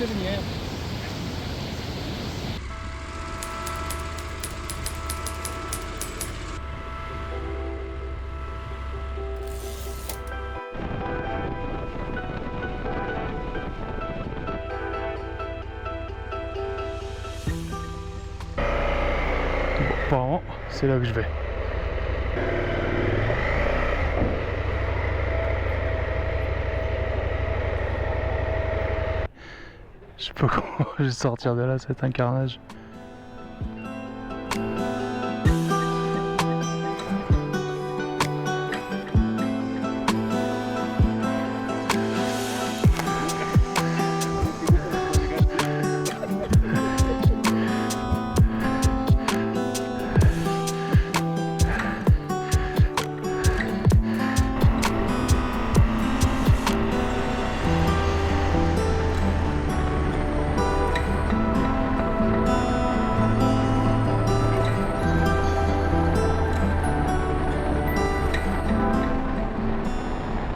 venir. Apparemment, c'est là que je vais. Je sais pas comment je vais sortir de là, c'est un carnage.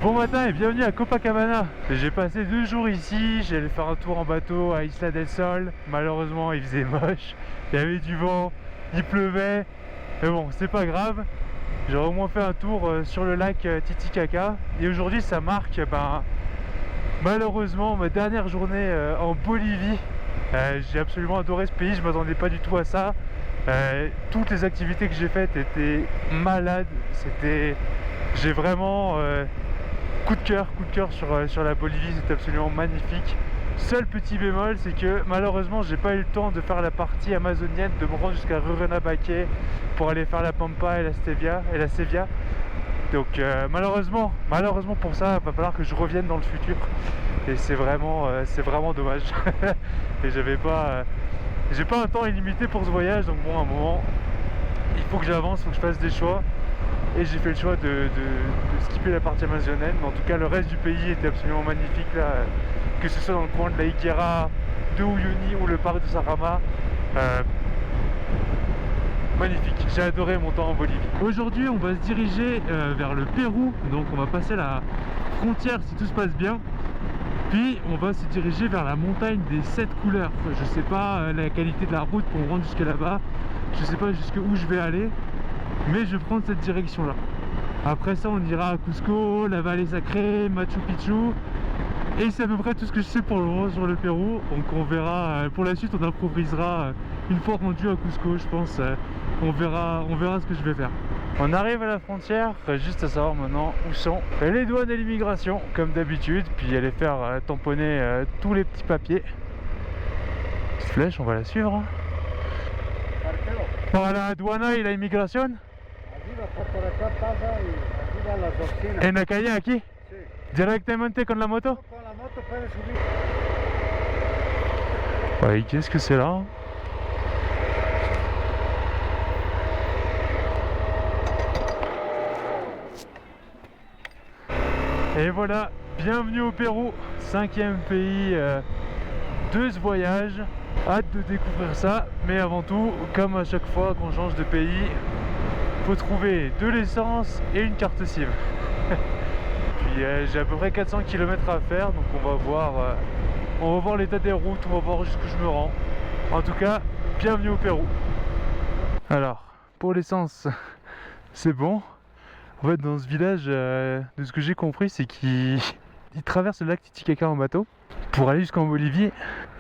Bon matin et bienvenue à Copacabana. J'ai passé 2 jours ici, j'allais faire un tour en bateau à Isla del Sol. Malheureusement il faisait moche, il y avait du vent, il pleuvait. Mais bon, c'est pas grave. J'aurais au moins fait un tour sur le lac Titicaca. Et aujourd'hui ça marque malheureusement ma dernière journée en Bolivie. J'ai absolument adoré ce pays, je m'attendais pas du tout à ça. Toutes les activités que j'ai faites étaient malades. J'ai vraiment coup de cœur sur la Bolivie, c'est absolument magnifique. Seul petit bémol, c'est que malheureusement j'ai pas eu le temps de faire la partie amazonienne, de me rendre jusqu'à Rurrenabaque pour aller faire la Pampa et la Sevilla. Donc malheureusement pour ça, il va falloir que je revienne dans le futur. Et c'est vraiment dommage. Et j'ai pas un temps illimité pour ce voyage, donc bon, à un moment il faut que j'avance, il faut que je fasse des choix. Et j'ai fait le choix de skipper la partie amazonienne. Mais en tout cas, le reste du pays était absolument magnifique là, que ce soit dans le coin de la Higuera, de Uyuni ou le parc de Sarama. Magnifique, j'ai adoré mon temps en Bolivie. Aujourd'hui, on va se diriger vers le Pérou. Donc on va passer la frontière si tout se passe bien. Puis on va se diriger vers la montagne des 7 couleurs. Je sais pas la qualité de la route pour me rendre jusque là-bas. Je sais pas jusqu'où je vais aller. Mais je vais prendre cette direction là. Après ça on ira à Cusco, la vallée sacrée, Machu Picchu. Et c'est à peu près tout ce que je sais pour le moment sur le Pérou. Donc on verra, pour la suite on improvisera une fois rendu à Cusco je pense. On verra ce que je vais faire. On arrive à la frontière, juste à savoir maintenant où sont les douanes et l'immigration comme d'habitude. Puis aller faire tamponner tous les petits papiers. Petite flèche, on va la suivre hein. Para la aduana y la inmigración. Arriba, por acá pasa y arriba las oficinas. En la calle aquí. Sí. Directement con la moto. Con la moto puedes subir. Ouais, qu'est-ce que c'est là? Et voilà, bienvenue au Pérou, 5e pays de ce voyage. Hâte de découvrir ça, mais avant tout, comme à chaque fois qu'on change de pays, faut trouver de l'essence et une carte SIM. Puis j'ai à peu près 400 km à faire, donc on va voir l'état des routes, on va voir jusqu'où je me rends. En tout cas, bienvenue au Pérou. Alors, pour l'essence, c'est bon. En fait, dans ce village, de ce que j'ai compris, c'est qu'ils traversent le lac Titicaca en bateau pour aller jusqu'en Bolivie,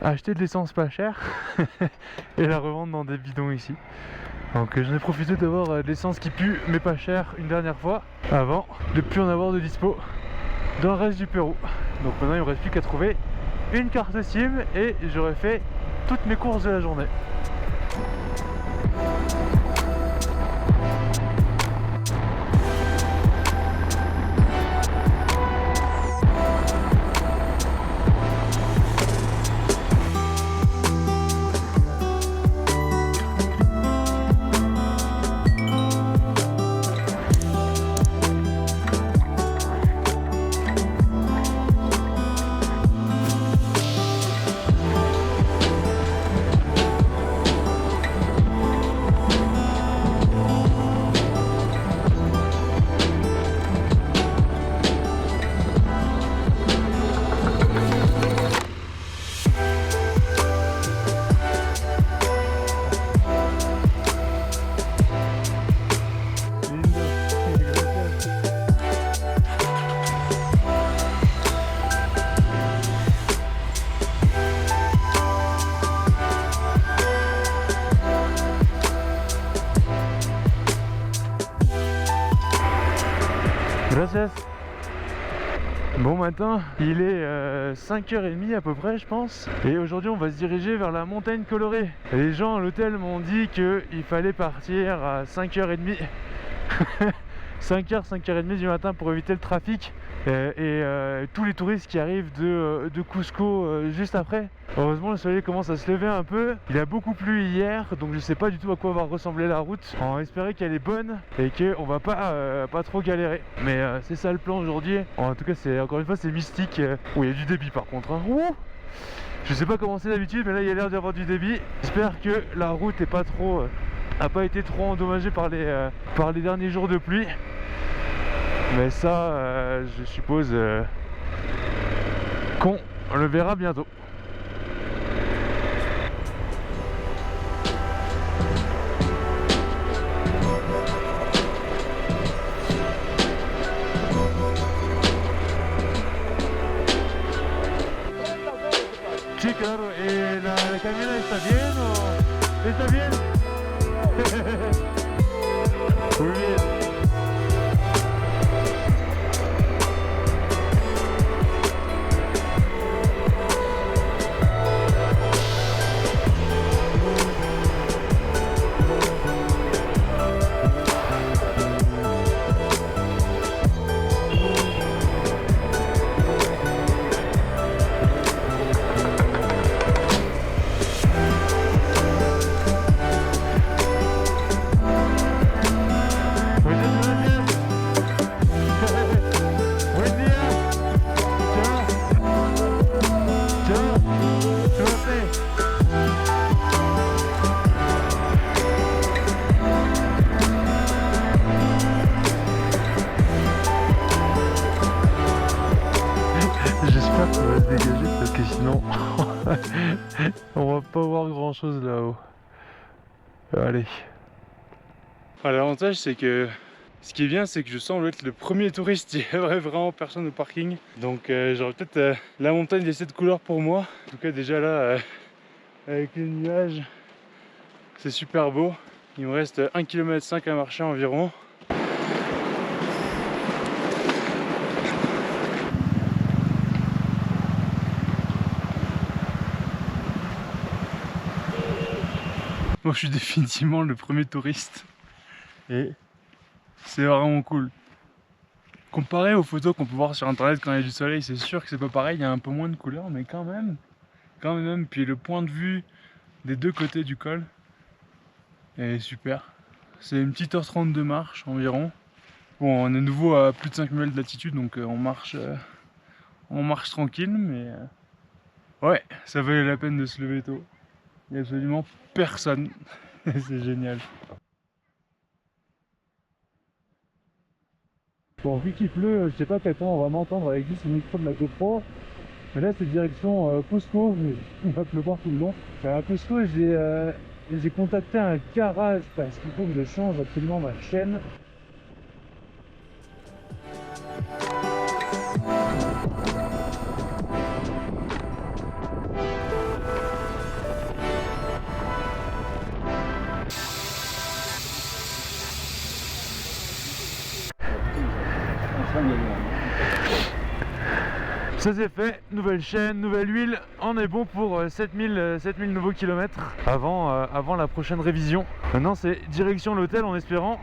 acheter de l'essence pas chère et la revendre dans des bidons ici. Donc j'en ai profité d'avoir de l'essence qui pue mais pas cher une dernière fois avant de plus en avoir de dispo dans le reste du Pérou. Donc maintenant il ne me reste plus qu'à trouver une carte SIM et j'aurai fait toutes mes courses de la journée. Gracias. Bon matin, il est 5h30 à peu près je pense. Et aujourd'hui on va se diriger vers la montagne colorée. Et les gens à l'hôtel m'ont dit qu'il fallait partir à 5h30. 5h, 5h30 du matin pour éviter le trafic et tous les touristes qui arrivent de Cusco juste après. Heureusement le soleil commence à se lever un peu. Il a beaucoup plu hier, donc je sais pas du tout à quoi va ressembler la route. On va espérer qu'elle est bonne et qu'on va pas trop galérer. Mais c'est ça le plan aujourd'hui. En tout cas c'est encore une fois c'est mystique. Oh, il y a du débit par contre. Hein. Ouh, je sais pas comment c'est d'habitude, mais là il y a l'air d'y avoir du débit. J'espère que la route est pas trop a pas été trop endommagée par les derniers jours de pluie. Mais ça, je suppose qu'on le verra bientôt. Sí, claro. ¿La camioneta está bien o está bien? Muy bien. J'espère que ça va se dégager parce que sinon on va pas voir grand chose là-haut. Allez. L'avantage c'est que ce qui est bien c'est que je semble être le premier touriste, il y aurait vraiment personne au parking. Donc j'aurais peut-être la montagne des 7 couleurs pour moi. En tout cas déjà là avec les nuages c'est super beau. Il me reste 1,5 km à marcher environ. Moi je suis définitivement le premier touriste et c'est vraiment cool. Comparé aux photos qu'on peut voir sur internet quand il y a du soleil, c'est sûr que c'est pas pareil, il y a un peu moins de couleurs, mais quand même. Puis le point de vue des deux côtés du col est super. C'est une petite heure 30 de marche environ. Bon, on est nouveau à plus de 5000 mètres d'altitude, donc on marche tranquille, mais ouais, ça valait la peine de se lever tôt. Il n'y a absolument personne. C'est génial. Bon, vu qu'il pleut, je sais pas à quel point on va m'entendre avec juste le micro de la GoPro. Mais là, c'est direction Cusco. Il va pleuvoir tout le long. À Cusco, j'ai contacté un garage parce qu'il faut que je change absolument ma chaîne. Ça c'est fait, nouvelle chaîne, nouvelle huile, on est bon pour 7000 nouveaux kilomètres avant la prochaine révision. Maintenant c'est direction l'hôtel en espérant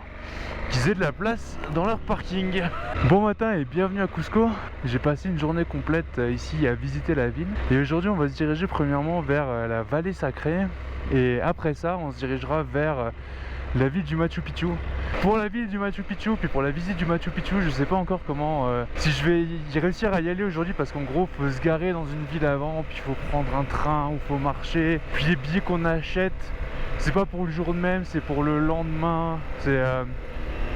qu'ils aient de la place dans leur parking. Bon matin et bienvenue à Cusco. J'ai passé une journée complète ici à visiter la ville. Et aujourd'hui on va se diriger premièrement vers la vallée sacrée. Et après ça on se dirigera vers la ville du Machu Picchu. Pour la ville du Machu Picchu, puis pour la visite du Machu Picchu, je sais pas encore comment, si je vais y réussir à y aller aujourd'hui, parce qu'en gros faut se garer dans une ville avant, puis il faut prendre un train ou faut marcher, puis les billets qu'on achète, c'est pas pour le jour de même, c'est pour le lendemain, c'est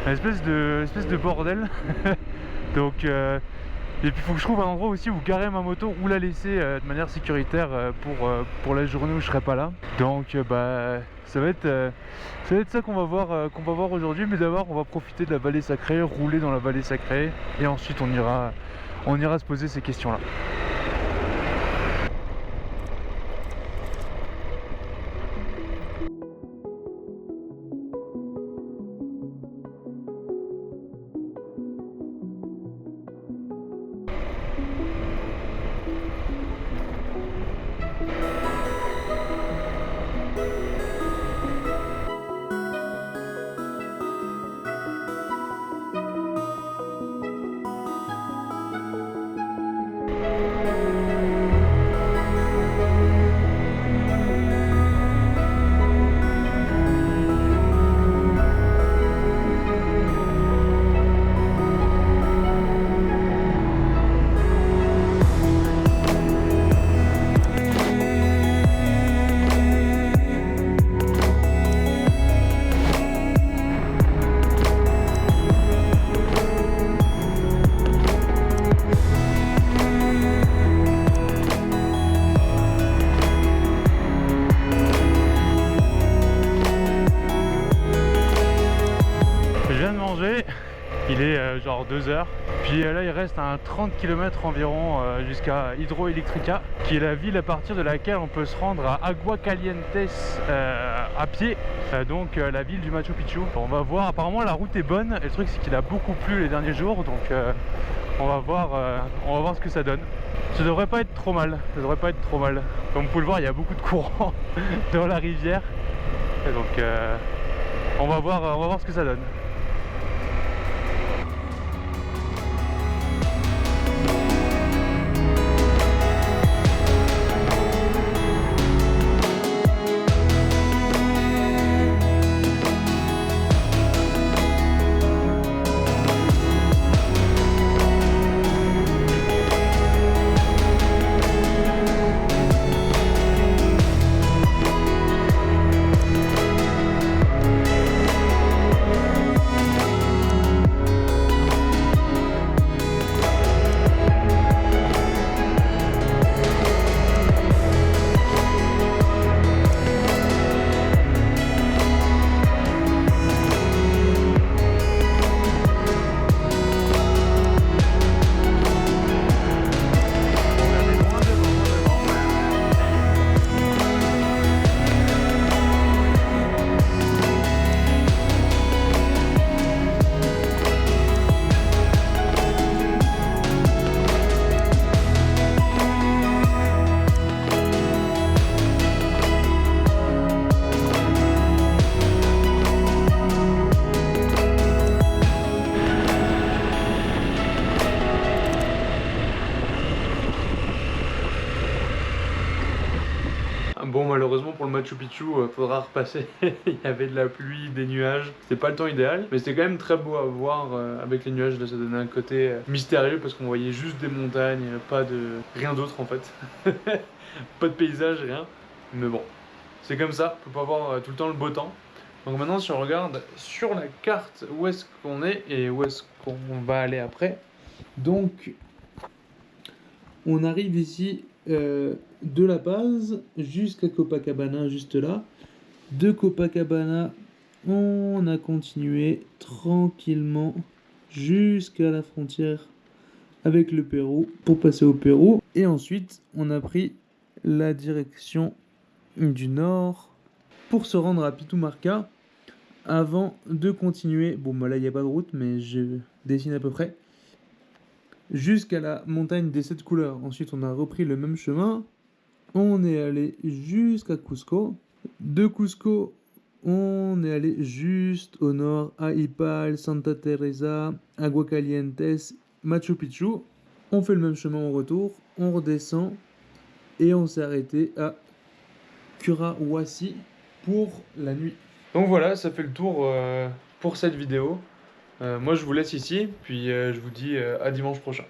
une espèce de bordel. Donc et puis il faut que je trouve un endroit aussi où garer ma moto ou la laisser de manière sécuritaire pour la journée où je serai pas là. Donc ça va être ça qu'on va voir aujourd'hui. Mais d'abord on va profiter de la vallée sacrée, rouler dans la vallée sacrée et ensuite on ira se poser ces questions là. Il est genre 2 heures. Puis là il reste un 30 km environ jusqu'à Hidroelectrica, qui est la ville à partir de laquelle on peut se rendre à Aguascalientes à pied, donc la ville du Machu Picchu. On va voir, apparemment la route est bonne, et le truc c'est qu'il a beaucoup plu les derniers jours, donc on va voir ce que ça donne. Ça devrait pas être trop mal, ça devrait pas être trop mal. Comme vous pouvez le voir, il y a beaucoup de courant dans la rivière, et donc on va voir ce que ça donne. Bon, malheureusement pour le Machu Picchu, faudra repasser. Il y avait de la pluie, des nuages. C'était pas le temps idéal, mais c'était quand même très beau à voir avec les nuages. Là, ça donnait un côté mystérieux parce qu'on voyait juste des montagnes, pas de rien d'autre en fait. Pas de paysage, rien. Mais bon, c'est comme ça. On peut pas avoir tout le temps le beau temps. Donc maintenant, si on regarde sur la carte où est-ce qu'on est et où est-ce qu'on va aller après. Donc, on arrive ici de la base jusqu'à Copacabana, juste là. De Copacabana, on a continué tranquillement jusqu'à la frontière avec le Pérou pour passer au Pérou. Et ensuite, on a pris la direction du nord pour se rendre à Pitumarca avant de continuer. Bon, bah là, il n'y a pas de route, mais je dessine à peu près. Jusqu'à la montagne des 7 couleurs. Ensuite, on a repris le même chemin. On est allé jusqu'à Cusco. De Cusco, on est allé juste au nord à Ipal, Santa Teresa, Aguascalientes, Machu Picchu. On fait le même chemin au retour. On redescend et on s'est arrêté à Curahuasi pour la nuit. Donc voilà, ça fait le tour pour cette vidéo. Moi je vous laisse ici, puis je vous dis à dimanche prochain.